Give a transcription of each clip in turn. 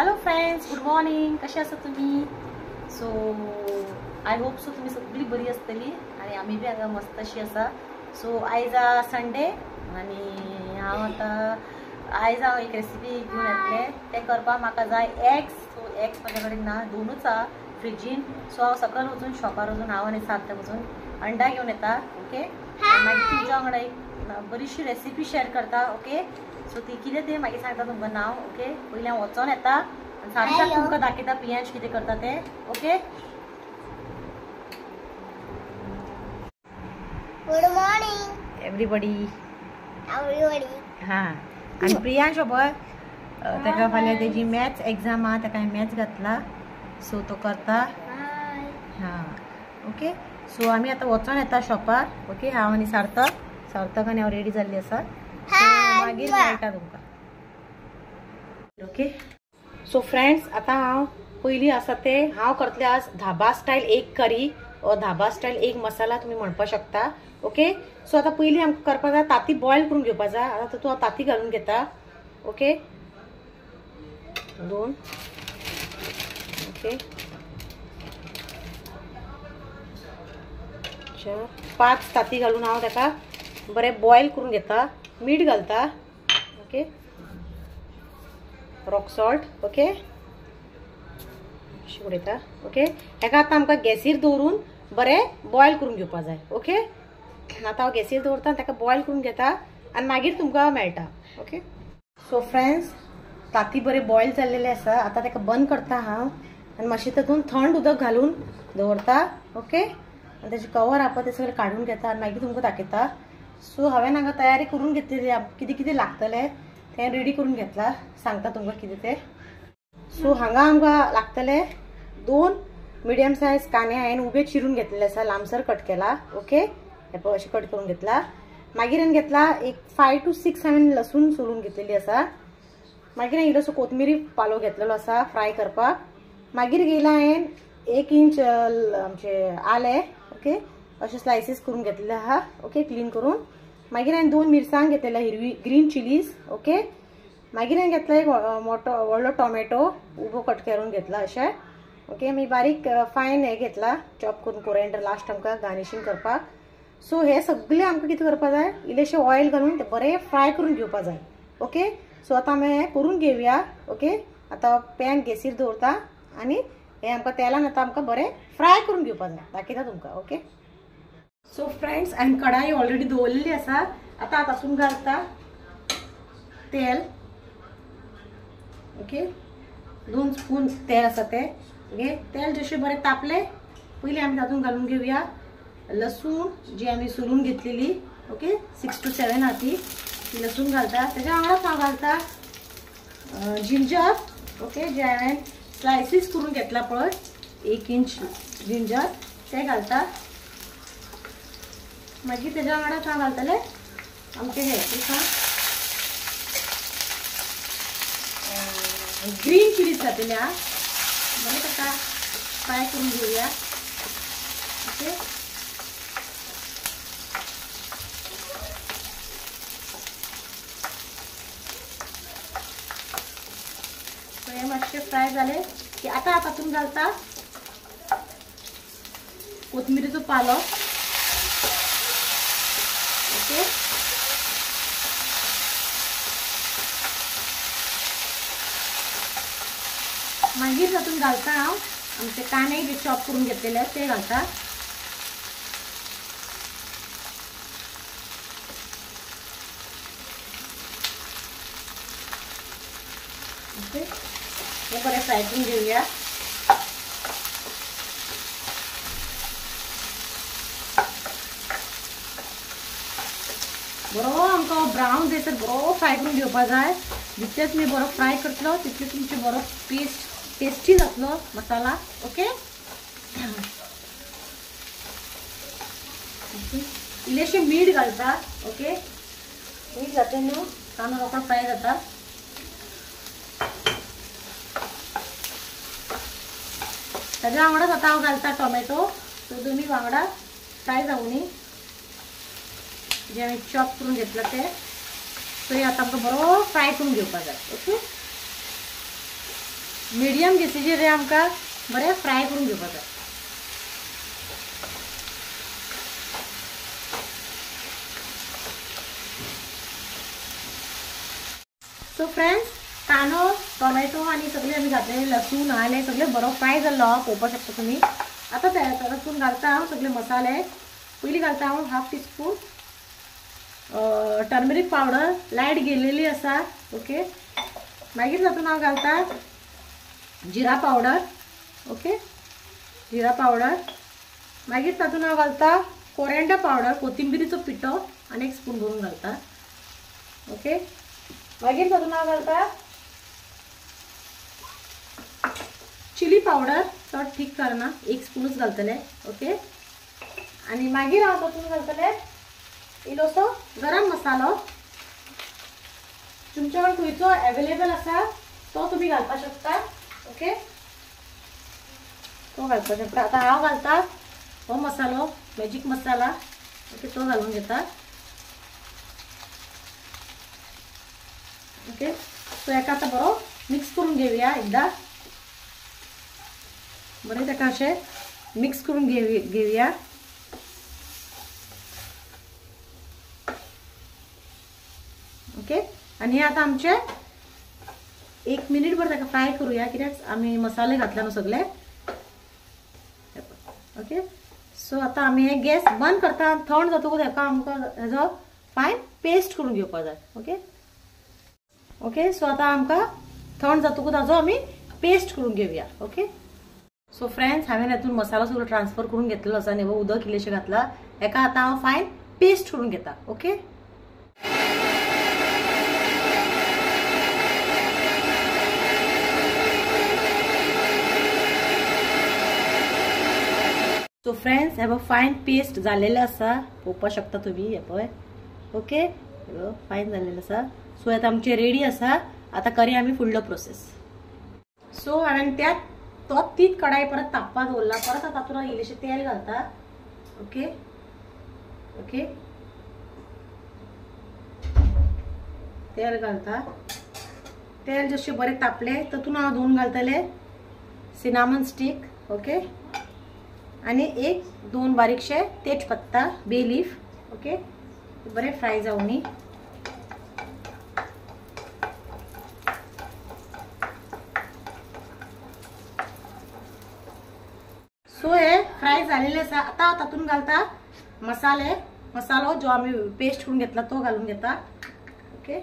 Hello friends, good morning. कशे आसा तुम्ही? सो आय होप सो तुम्ही सगळी बरी असतली आणि आम्ही बी हांगा मस्त अशी आसा. सो आयज संडे आणि हांव आयज एक रेसिपी घेऊन येतले. ते करपाक म्हाका जाय एग्स. सो एग्स म्हाज्या कडेन ना, दोनूच आहा फ्रिजीन. सो हांव सकाळ वचून शॉपार वचून हांव आनी सात वचून अंडा घेऊन येता. ओके, मागीर तुमच्या वांगडा एक बरीचशी रेसिपी शेअर करता. ओके, सो ती कितें ते मागीर सांगता तुमकां नाव. ओके, पयलीं हांव वचोन येता आनी सारकें तुमकां दाखयता पियांश कितें करता ते. Okay, good morning everybody. हां, आनी प्रियांश पळय ताका फाल्यां तेजी मॅथ्स एग्जाम आहा, ताका हांवें मॅथ्स घातला. सो तो करता. हां, ओके. सो आमी आतां वचोन येता शॉपार. ओके, हांव आनी सार्थक आनी हांव रेडी जाल्ली आसा. मागीर मेळटा तुमकां. ओके, सो फ्रेंड्स, आतां हांव पयलीं आसा ते हांव करतलें आज धाबा स्टायल एग करी ओ धाबा स्टायल एग मसाला तुमी म्हणपाक शकता. ओके, सो आतां पयलीं आमकां करपाक जाय ताती बॉयल करून घेवपाक जाय. आतां तातूंत हांव ताती घालून घेता. ओके, 2 ओके 4 5 ताती घालून हांव ताका बरें बॉयल करून घेता. मीठ घालता. Okay, rock salt. ओके, अशें उडयता. ओके, हेका आतां आमकां गॅसीर दवरून बरें बॉयल करून घेवपाक जाय. ओके, आतां हांव गॅसीर दवरता, ताका बॉयल करून घेता आनी मागीर तुमकां मेळटा. ओके, सो फ्रेंड्स, ताती बरें बॉयल जाल्लेले आसा. आतां ताका बंद करता हांव आनी मातशें तातूंत थंड उदक घालून दवरता. ओके, आनी तेजें कवर आहा ते सगळें काडून घेता आनी मागीर तुमकां दाखयता. सो हांवें हांगा तयारी करून घेतलेली, कितें कितें लागतलें तें रेडी करून घेतला. सांगता तुमकां कितें तें. सो हांगा आमकां लागतले 2 मिडियम सायज कांदे हांवें उबे चिरून घेतलेले आसा, लांबसर कट केला. ओके, हे पळय अशें कट करून घेतला. मागीर हांवें घेतला एक 5 to 6 हांवें लसूण सोलून घेतलेली आसा. मागीर हांवें इल्लोसो कोथमिरी पालो घेतलेलो आसा फ्राय करपाक. मागीर घेयला हांवें 1 इंच आमचे आले. ओके, अशे स्लायसीस करून घेतलेले आहा. ओके, क्लीन करून. मागीर हांवें 2 मिरसांग घेतलेल्या हिरवी ग्रीन चिलीज. ओके, मागीर हांवें घेतला एक व्हडलो टोमॅटो उबो कट करून घेतला अशें. ओके, मागीर बारीक फायन हे घेतला चॉप करून कोरिएंडर लास्ट आमकां गार्निशिंग करपाक. सो हे सगळे आमकां कितें करपाक जाय, इल्लेशें ऑयल घालून ते बरें फ्राय करून घेवपाक जाय. ओके, सो आतां आमी हें करून घेवया. ओके, आतां पॅन गॅसीर दवरता आनी हें आमकां तेलान आतां आमकां बरें फ्राय करून घेवपाक जाय. दाखयता तुमकां. ओके, सो फ्रेंड्स, हांवें कढाई ऑलरेडी दवरलेली आसा. आतां तातूंत घालता तेल. ओके, 2 स्पून तेल आसा ते. ओके, तेल जशें बरें तापलें पयलीं आमी तातूंत घालून घेवया लसूण जी आमी सोलून घेतलेली. ओके, 6 to 7 आहा ती लसूण घालता. तेज्या वांगडाच हांव घालता जिंजर. ओके, जे हांवें स्लायसीस करून घेतला पळय 1 इंच जिंजर ते घालता. मागीर तेज्या वांगडाच हांव घालतलें आमचे हे ग्रीन चिलीज घातलेले आहा. बरें ताका फ्राय करून घेवया. ओके, हे मातशे फ्राय जाले की आतां तातूंत घालता कोथमिरीचो पालो. ओके, मागीर तातूंत घालता हांव आमचे कांदे जे चॉप करून घेतलेले ते घालता. ओके, हे बरें फ्राय करून घेवया. बरो आमकां ब्रावन जायसर बरो फ्राय करून घेवपाक जाय. जितले तुमी बरो फ्राय करतलो तितले तुमचे बरो टेस्टी जातलो मसाला. ओके, इल्लेशें मीठ घालता. ओके, मीठ घातलें न्हू कांदो रोखडो फ्राय जाता. ताज्या वांगडाच आतां हांव घालता टोमॅटो. सो दोनी वांगडा फ्राय जावनी जे हांवें चॉप करून घेतला ते. सो हे आता आमकां बरो फ्राय करून घेवपाक जाय. ओके, मिडियम गॅसीचेर आमकां बरें फ्राय करून घेवपाक जाय. सो फ्रेंड्स, कांदो टोमॅटो आणि सगळे आम्ही घातले, लसूण आले सगळे बरो फ्राय जाल्लो हा, पळोवपाक शकता तुम्ही. आता तातूंत घालता हांव सगळे मसाले. पयलीं घालता हांव 1/2 टीस्पून टर्मरीक पावडर, लायट गेलेली आसा. ओके. मागीर तातूंत हांव घालता जिरा पावडर. ओके, जिरा पावडर. मागीर तातूंत हांव घालता कोरिएंडर पावडर, कोथिंबिरीचो पिठो आनी 1 स्पून भरून घालता. ओके. मागीर तातूंत हांव घालता चिली पावडर, चड ठीक करना, 1 स्पूनच घालतले. ओके. आनी मागीर हांव तातूंत घालतले इल्लोसो गरम मसालो. तुमच्या कडेन खंयचो अवेलेबल आसा तो तुमी घालपाक शकता. ओके, तो घालपाक शकता. आतां हांव घालता हो मसालो, मॅजीक मसाला. ओके, तो घालून घेता. ओके. सो हेका आतां बरो मिक्स करून घेवया एकदा. बरें ताका अशें मिक्स करून घेवया. ओके. आनी हे आतां आमचे 1 मिनिट भर ताका फ्राय करूया, कित्याक आमी मसाले घातले न्हू सगळे. ओके. सो आतां आमी हे गॅस बंद करता. थंड जातकूच हेका आमकां हेजो फायन पेस्ट करून घेवपाक जाय. ओके. ओके. सो आतां आमकां थंड जातकूच हाजो आमी पेस्ट करून घेवया. ओके. सो फ्रेंड्स, हांवें हेतून मसालो सगळो ट्रान्सफर करून घेतलेलो आसा आनी उदक इल्लेशें घातला. हेका आतां हांव फायन पेस्ट करून घेता. ओके. सो फ्रेंड्स, हे फायन पेस्ट जाल्लेलें आसा, पळोवपाक शकता तुमी. हे पळय. ओके, फायन जाल्लेलें आसा. सो आतां आमचे रेडी आसा. आतां करी आमी फुडलो प्रोसेस. सो हांवें तीच कढाई परत तापपाक दवरला. परत तातूंत इल्लेशें तेल घालता. ओके. ओके, तेल घालता. तेल जशें बरें तापलें तातूंत हांव 2 घालतले सिनामन स्टिक. ओके. आनी 1-2 बारीकशे तेजपत्ता, बे लीफ. ओके. बरें फ्राय जावनी. सो हे फ्राय झालेले आसा. आता तातूंत घालता मसालो जो आमी पेस्ट करून घेतला तो घालून घेता. ओके.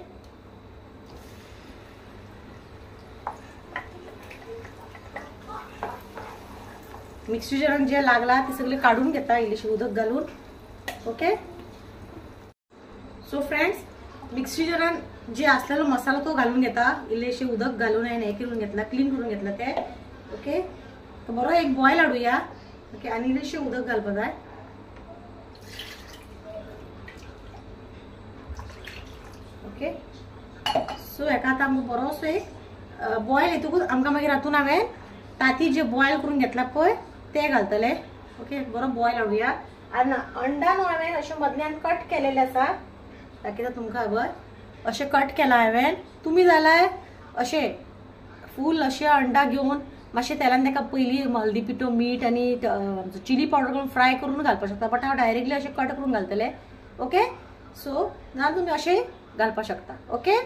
मिक्सर जारान जे लागला ते सगळे काढून घेता इल्लेशें उदक घालून. Okay. So friends, mixer Jaran जे असलेलो मसालो तो घालून घेता. इल्लेशें उदक घालून हांवें हे करून घेतला, क्लीन करून घेतला ते. ओके. तो बरो एक बॉयल हाडुया. ओके. आनी इल्लेशें उदक घालपाक जाय. ओके. सो हेका आतां आमकां बरोसो एक बॉयल येतकूच आमकां मागीर हातून हांवें ताती जे बॉयल करून घेतला पळय ते घालतले. ओके. बरो बॉयल हाडुया. आनी अंडा न्हू हांवें अशें मदल्यान कट केलेले आसा, कित्याक तुमकां खबर अशें कट केला हांवें. तुमी जाल्यार अशें फूल अशें अंडा घेवन मातशें तेलान ताका पयलीं हळदी पिठो, मीठ आनी चिली पावडर घालून फ्राय करून घालपाक शकता. बट हांव डायरेक्टली अशें कट करून घालतले. ओके. सो ना तुमी अशें घालपाक शकता. ओके.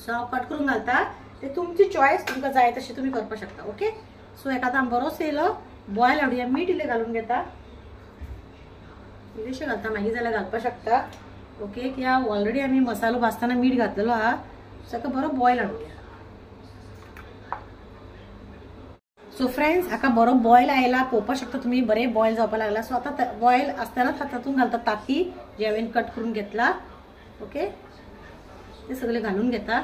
सो हांव कट करून घालता. ते तुमची चॉयस, तुमकां जाय तशें तुमी करपाक शकता. ओके. सो हेका आतां बरोसो येयलो बॉयल हाडुया. मीठ इल्लें घालून घेता. इल्लेशें घालता, मागीर जाल्यार घालपाक शकता. ओके. कित्याक ऑलरेडी आमी मसालो भाजतना मीठ घातलेलो आहा. सो हेका बरो बॉयल हाडुया. सो फ्रेंड्स, हाका बरो बॉयल आयला, पळोवपाक शकता तुमी. बरें बॉयल जावपाक लागला. सो आतां बॉयल आसतनाच तातूंत घालता ताती जे हांवें कट करून घेतला. ओके. ते सगळे घालून घेता.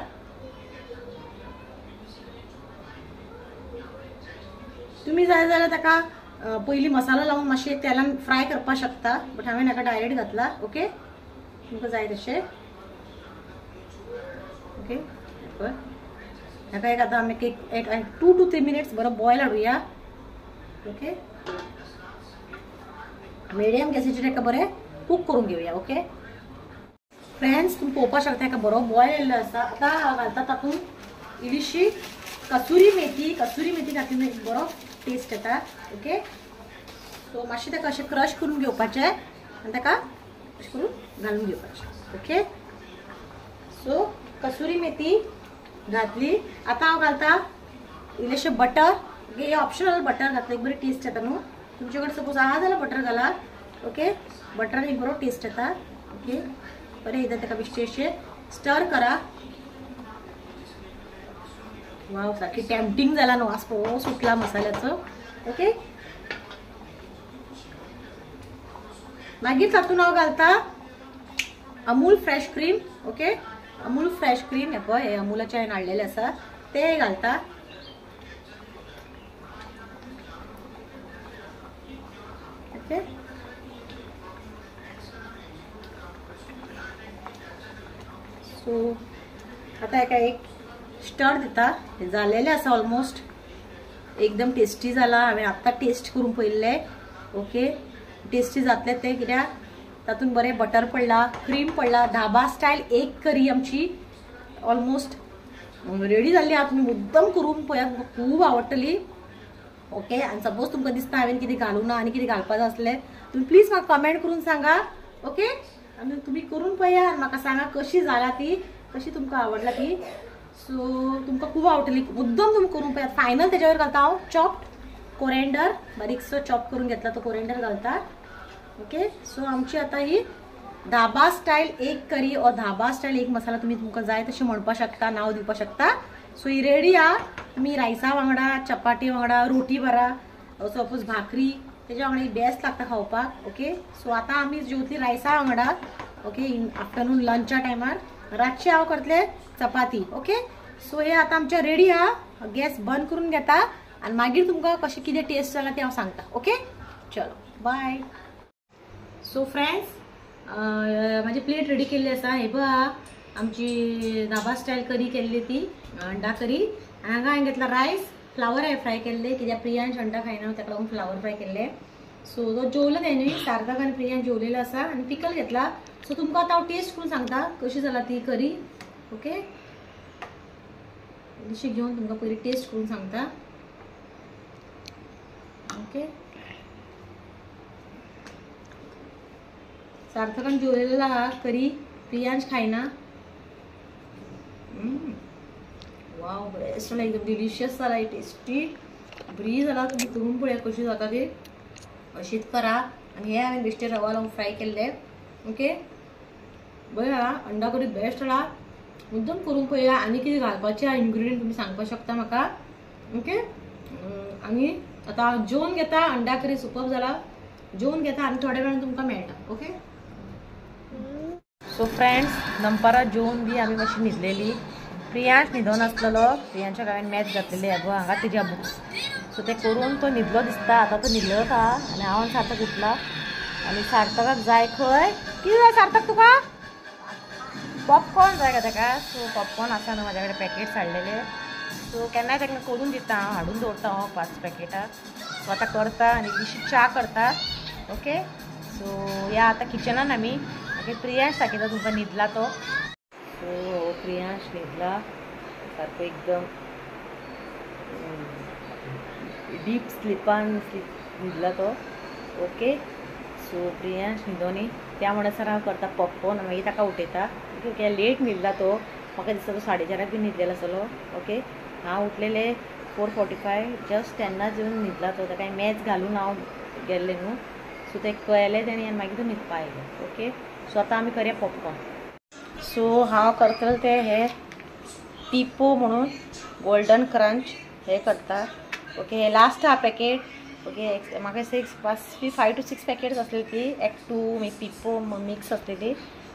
तुम्ही जाय जाल्यार ताका पयलीं मसालो लावून मातशें तेलान फ्राय करपाक शकता. बट हांवें हाका डायरेक्ट घातला. ओके. तुमकां जाय तशें. ओके. हाका एक आतां आमी एक 2 to 3 मिनिट्स बरो बॉयल हाडुया. ओके. मिडियम गॅसीचेर हाका बरें कूक करून घेवया. ओके. फ्रेंड्स, तुमी पळोवपाक शकता हाका बरो बॉयल येयल्लो आसा. आतां हांव घालता तातूंत इल्लीशी कसुरी मेथी घातली न्हू एक बरो टेस्ट येता. ओके, सो मातशें ताका अशें क्रश करून घेवपाचें आनी ताका अशें करून घालून घेवपाचें. ओके, सो कसुरी मेथी घातली. आता हांव घालता इल्लेशें बटर. ओके, हे ऑप्शनल बटर घातलं एक बरी टेस्ट येता न्हू. तुमचे कडेन सपोज आहा जाल्यार बटर घाला. ओके, बटरान एक बरो टेस्ट येता. ओके, बरें एकदां ताका बेश्टेशें स्टर करा. वाव, सारकी टेम्पटिंग जाला न्हू, वास पळोवन सुटला मसाल्याचो. ओके, मागीर तातूंत हांव घालता Amul fresh cream. Okay, Amul fresh cream हे पळय, हे अमूलाचे हांवें हाडलेले आसा ते घालता. ओके, सो आता हेका एक स्टर दिता. हे जालेले आसा ऑलमोस्ट, एकदम टेस्टी जाला. हांवें आत्तां टेस्ट करून पळयल्ले. ओके, टेस्टी जातले ते कित्याक तातूंत बरें बटर पडला, क्रीम पडला. धाबा स्टायल एक करी आमची ऑलमोस्ट रेडी जाल्ली आहा. तुमी मुद्दम करून पळया, तुमकां खूब आवडटली. ओके, आनी सपोज तुमकां दिसता हांवें कितें घालूं ना आनी कितें घालपाचें आसलें तुमी प्लीज म्हाका कमेंट करून सांगा. ओके, आनी तुमी करून पळया आनी म्हाका सांगा कशी जाला ती, कशी तुमकां आवडला ती. सो तुमकां खूब आवडटली. मुद्दम तुमी करून पळयात. फायनल तेज्या वयर घालता हांव चॉप्ड कोरिएंडर. बारीकसो चॉप करून घेतला तो कोरिएंडर घालता. ओके, सो आमची आता ही धाबा स्टायल एक करी और धाबा स्टायल एक मसाला तुम्ही तुमकां जाय तशें म्हणपाक शकता, नाव दिवपाक शकता. सो ही रेडी आहा. तुम्ही रायसा वांगडा, चपाती वांगडा, रोटी बरा, सपोज भाकरी तेज्या वांगडा बेस्ट लागता खावपाक. ओके, सो आता आमी जेवतली रायसा वांगडा. ओके, आफ्टरनून लंचा टायमार. रातचे हांव करतले चपाती. ओके, सो हे आता आमचे रेडी आहा. गॅस बंद करून घेता आनी मागीर तुमकां कशें कितें टेस्ट जाला तें हांव सांगता. ओके, चलो बाय. सो फ्रेंड्स, माझी प्लेट रेडी केल्ली आसा. हे पळय आमची धाबा स्टायल करी केल्ली ती अंडा करी. हांगा हांवें घेतला रायस, फ्लावर हांवें फ्राय केल्ले कित्याक प्रियांश अंडा खायना ताका लागून फ्लावर फ्राय केल्ले. सो तो जेवलो तेणी, सार्थक आनी प्रियांश जेवलेलो आसा. आनी पिकल घेतला. सो तुमकां आतां हांव टेस्ट करून सांगता कशी जाला ती करी. ओके, इल्लीशी घेवन तुमकां पयलीं टेस्ट करून सांगता. ओके, सार्थकान जेवलेलो आहा करी, प्रियांश खायना. वाव, बेस्ट जाला, एकदम डिलिशियस जाला, टेस्टी बरी जाला. तुम्ही करून पळया कशी जाता ती. अशीच करा. आनी हे हांवें बेश्टे रवा लावन फ्राय केल्ले. ओके, बरें जाला. अंडा करी बेस्ट जाला. मुद्दम करून पळया. आनी कितें घालपाचें इन्ग्रेडियंट तुमी सांगपाक शकता म्हाका. ओके, आनी आतां हांव जेवून घेता. अंडा करी सुपर्ब जाला. जेवून घेता आनी थोड्या वेळान तुमकां मेळटा. ओके, सो फ्रेंड्स, दनपारां जेवून बी आमी मातशी न्हिदलेली. प्रियांश न्हिदोन आसलेलो. प्रियांशाक हांवें मॅच घातलेली हे पळय हांगा तेज्या बुक्स. सो ते करून तो न्हिदलो दिसता. आतां तो न्हिदलोच आहा आनी हांव सार्थक उठला. आनी सार्थकाक जाय खंय कितें जाय सार्थक तुका? पॉपकॉर्न जाय का ताका? सो पॉपकॉर्न आसा न्हू म्हाज्या कडेन पॅकेट्स हाडलेले. सो केन्नाय ताका करून दिता हांव, हाडून दवरता हांव 5 पॅकेटां. सो आतां करता आनी इल्लीशी च्या करता. ओके, सो या आतां किचनान आमी. ओके, प्रियांश दाखयता तुमकां न्हिदला तो. सो प्रियांश न्हिदला सारको एकदम डीप स्लिपान न्हिदला तो. ओके, सो प्रियांश न्हिदोनी त्या म्हणसर हांव करता पॉपकॉर्न. मागीर ताका उठयता. ओके, लेट न्हिदला तो. म्हाका दिसता तो 4:30 बी न्हिदलेलो आसलो. ओके, हांव उठलेले 4:45 जस्ट तेन्नाच येवन न्हिदला तो. ताका मॅच घालून हांव गेल्लें न्हू. सो ते कळ्ळें तेणी आनी मागीर तो न्हिदपा आयलो. ओके, सो आतां आमी करया पॉपकॉर्न. सो हांव करतलें ते हे पिपो म्हणून गोल्डन क्रंच हे करता. ओके, हे लास्ट हा पॅकेट. ओके, म्हाका 5 to 6 पॅकेट्स आसली ती. एक्टू मागीर पिपो मिक्स आसली ती.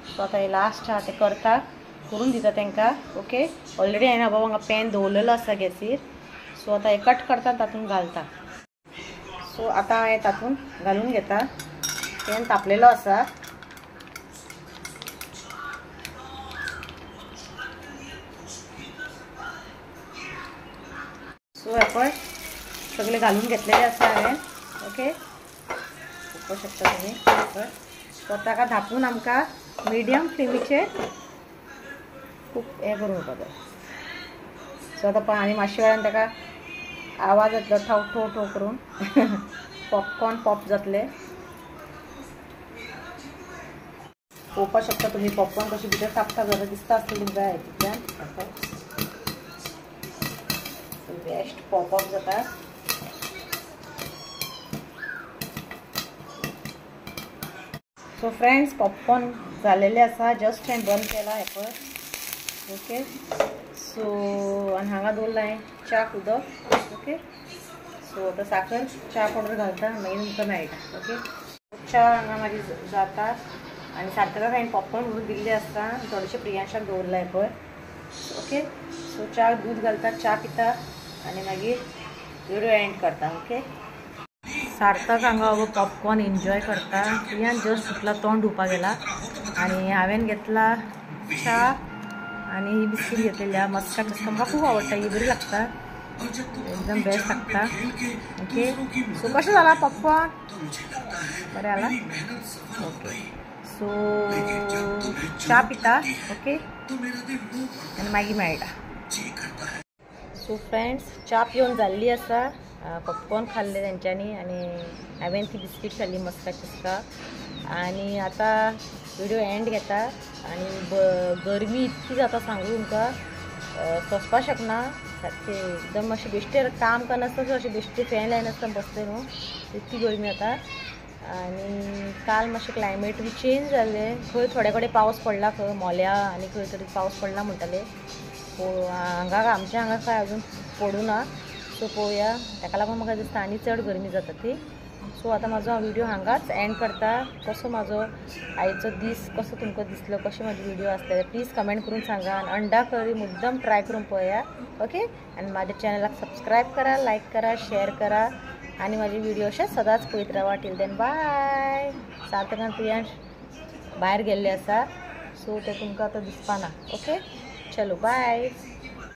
सो आतां हे लास्ट हा ते करता, करून दिता तांकां. ओके, ऑलरेडी हांवें बाबा हांगा पॅन दवरलेलो आसा गॅसीर. सो आतां हे कट करता तातूंत घालता. सो आतां हांवें तातूंत घालून घेता. पॅन तापलेलो आसा. सो हे पळय सगळे घालून घेतलेले आसा हांवें. ओके, पळोवपाक शकता तुमी. सो ताका धापून आमकां मिडियम फ्लेमीचेर खूब हे करून घेवपाक जाय. सो आता आनी मातशे वेळान ताका आवाज येतलो ठो ठो ठो करून पॉपकॉर्न पॉप जातले. पळोवपाक शकता तुमी पॉपकॉर्न कशें भितर कापता जाल्यार दिसता आसतलें तुमकां हेतूंतल्यान. बेस्ट पॉपअप जाता. सो फ्रेंड्स पॉपकॉर्न जालेले आसा. जस्ट हांवें बंद केला हे पळय. ओके सो आनी हांगा दवरला हांवें च्याक उदक. ओके सो आतां साखर च्या पावडर घालता मागीर तुमकां मेळटा. ओके च्या हांगा म्हाजी जाता आनी सारकेंच हांवें पॉपकॉर्न व्हरून दिल्ले आसता. थोडेशें प्रियांशाक दवरला हे पळय. ओके सो च्या दूध घालता च्या पिता आनी मागीर व्हिडिओ एंड करता. ओके सार्थक हांगा हो पॉपकॉर्न एन्जॉय करता. प्रियान जस्ट सुटला तोंड धुवपाक गेला आनी हांवें घेतला च्या आनी ही बिस्कीट घेतलेली मस्का चस्का म्हाका खूब आवडटा. ही बरी लागता एकदम बेस्ट लागता. ओके सो कशें जाला पॉपकॉर्न बरें जाला. ओके सो च्या पिता. ओके आनी मागीर मेळटा. सो फ्रेंड्स च्या पिवन जाल्ली आसा. पॉपकॉर्न खाल्ले तेंच्यांनी आनी हांवें ती बिस्कीट खाल्ली मस्का चस्का आनी आतां व्हिडिओ एंड घेता. आनी गरमी इतकी जाता सांगू तुमकां सोंसपाक शकना. सारकें एकदम अशें बेश्टेर काम करनासतना अशें बेश्टे फॅन लायनासतना बसलें न्हू इतकी गरमी जाता. आनी काल मातशें क्लायमेट बी चेंज जालें. खंय थोडे कडेन पावस पडला खंय मोल्या आनी खंय तरी पावस पडला म्हणटाले. हांगा आमच्या हांगा काय अजून पडूं ना. सो पळोवया ताका लागून म्हाका दिसता आनी चड गरमी जाता ती. सो आतां म्हाजो व्हिडिओ हांगाच एंड करता. कसो म्हाजो आयचो दीस कसो तुमकां दिसलो कशें म्हाजे व्हिडिओ आसले प्लीज कमेंट करून सांगा. आनी अंडा करी मुद्दम ट्राय करून पळया. ओके आनी म्हाज्या चॅनलाक सबस्क्रायब करा लायक करा शेअर करा आनी म्हाजे व्हिडिओ अशें सदांच पळयत रावा. Till then bye. सार्थक आनी प्रियांश भायर गेल्ले आसा सो ते तुमकां आतां दिसपाना. ओके चलो बाय.